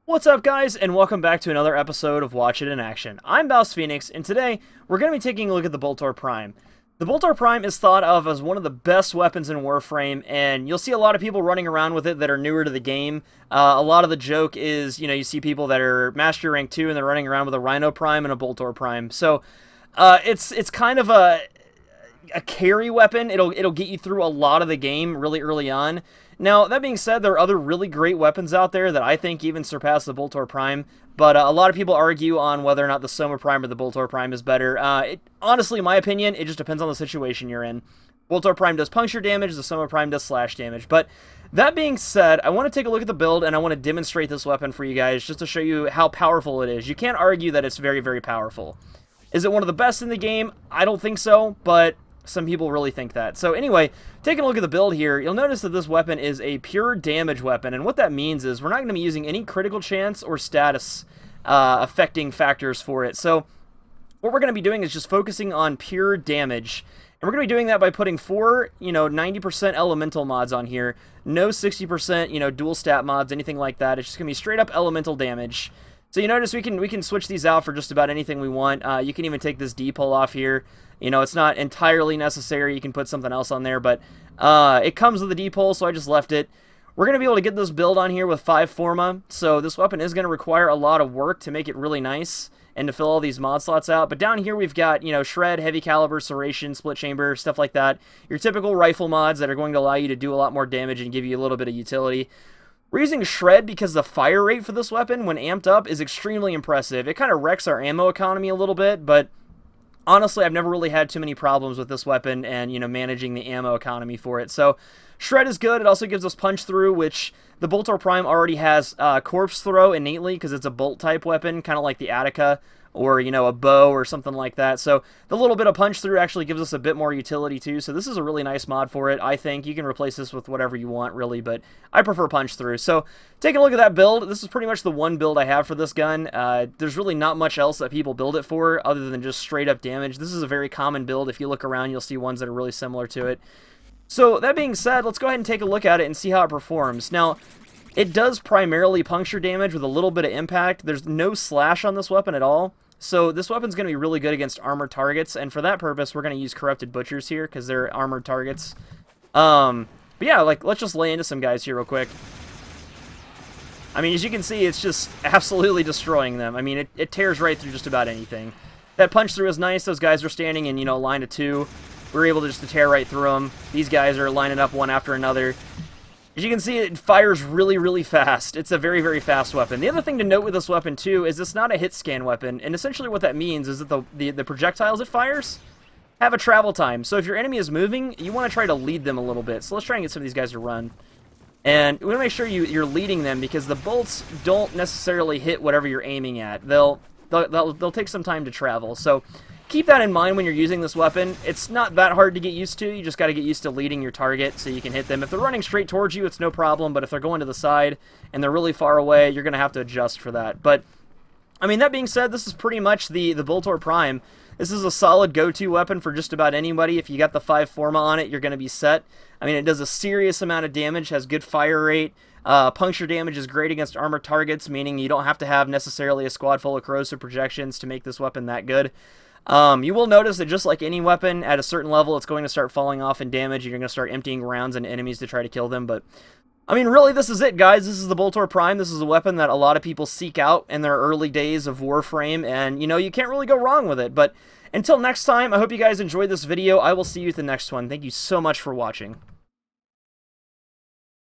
What's up, guys, and welcome back to another episode of Watch It in Action. I'm BouseFeenux, and today we're going to be taking a look at the Boltor Prime. The Boltor Prime is thought of as one of the best weapons in Warframe, and you'll see a lot of people running around with it that are newer to the game. A lot of the joke is, you see people that are Master Rank 2 and they're running around with a Rhino Prime and a Boltor Prime. So, it's kind of a carry weapon. It'll get you through a lot of the game really early on. Now, that being said, there are other really great weapons out there that I think even surpass the Boltor Prime, but a lot of people argue on whether or not the Soma Prime or the Boltor Prime is better. Honestly, in my opinion, it just depends on the situation you're in. Boltor Prime does puncture damage, the Soma Prime does slash damage, but that being said, I want to take a look at the build, and I want to demonstrate this weapon for you guys just to show you how powerful it is. You can't argue that it's very, very powerful. Is it one of the best in the game? I don't think so, but some people really think that. So anyway, taking a look at the build here, you'll notice that this weapon is a pure damage weapon, and what that means is we're not going to be using any critical chance or status affecting factors for it. So what we're going to be doing is just focusing on pure damage, and we're going to be doing that by putting 4, 90% elemental mods on here, no 60%, dual stat mods, anything like that. It's just going to be straight up elemental damage. So you notice we can switch these out for just about anything we want. You can even take this D-pull off here. It's not entirely necessary. You can put something else on there, but it comes with a D-pull, so I just left it. We're going to be able to get this build on here with 5 Forma, so this weapon is going to require a lot of work to make it really nice and to fill all these mod slots out. But down here we've got, Shred, Heavy Caliber, Serration, Split Chamber, stuff like that. Your typical rifle mods that are going to allow you to do a lot more damage and give you a little bit of utility. We're using Shred because the fire rate for this weapon, when amped up, is extremely impressive. It kind of wrecks our ammo economy a little bit, but honestly, I've never really had too many problems with this weapon and, managing the ammo economy for it. So, Shred is good. It also gives us Punch Through, which the Boltor Prime already has Corpse Throw innately because it's a bolt-type weapon, kind of like the Attica or, a bow or something like that. So, the little bit of Punch Through actually gives us a bit more utility, too. So, this is a really nice mod for it, I think. You can replace this with whatever you want, really, but I prefer Punch Through. So, taking a look at that build, this is pretty much the one build I have for this gun. There's really not much else that people build it for other than just straight-up damage. This is a very common build. If you look around, you'll see ones that are really similar to it. So, that being said, let's go ahead and take a look at it and see how it performs. Now, it does primarily puncture damage with a little bit of impact. There's no slash on this weapon at all. So this weapon's going to be really good against armored targets, and for that purpose, we're going to use Corrupted Butchers here, because they're armored targets. But yeah, let's just lay into some guys here real quick. I mean, as you can see, it's just absolutely destroying them. I mean, it tears right through just about anything. That punch through is nice. Those guys are standing in, a line of 2. We're able to tear right through them. These guys are lining up one after another. As you can see, it fires really, really fast. It's a very, very fast weapon. The other thing to note with this weapon, too, is it's not a hit scan weapon, and essentially what that means is that the projectiles it fires have a travel time. So if your enemy is moving, you want to try to lead them a little bit. So let's try and get some of these guys to run. And we want to make sure you're leading them, because the bolts don't necessarily hit whatever you're aiming at. They'll take some time to travel. So keep that in mind when you're using this weapon. It's not that hard to get used to. You just got to get used to leading your target so you can hit them. If they're running straight towards you, it's no problem, but if they're going to the side and they're really far away, you're going to have to adjust for that. But, I mean, that being said, this is pretty much the Boltor Prime. This is a solid go-to weapon for just about anybody. If you got the 5 Forma on it, you're going to be set. I mean, it does a serious amount of damage, has good fire rate. Puncture damage is great against armored targets, meaning you don't have to have necessarily a squad full of corrosive projections to make this weapon that good. You will notice that just like any weapon, at a certain level, it's going to start falling off in damage, and you're going to start emptying rounds into enemies to try to kill them. But, I mean, really, this is it, guys. This is the Boltor Prime. This is a weapon that a lot of people seek out in their early days of Warframe, and, you can't really go wrong with it. But until next time, I hope you guys enjoyed this video. I will see you at the next one. Thank you so much for watching.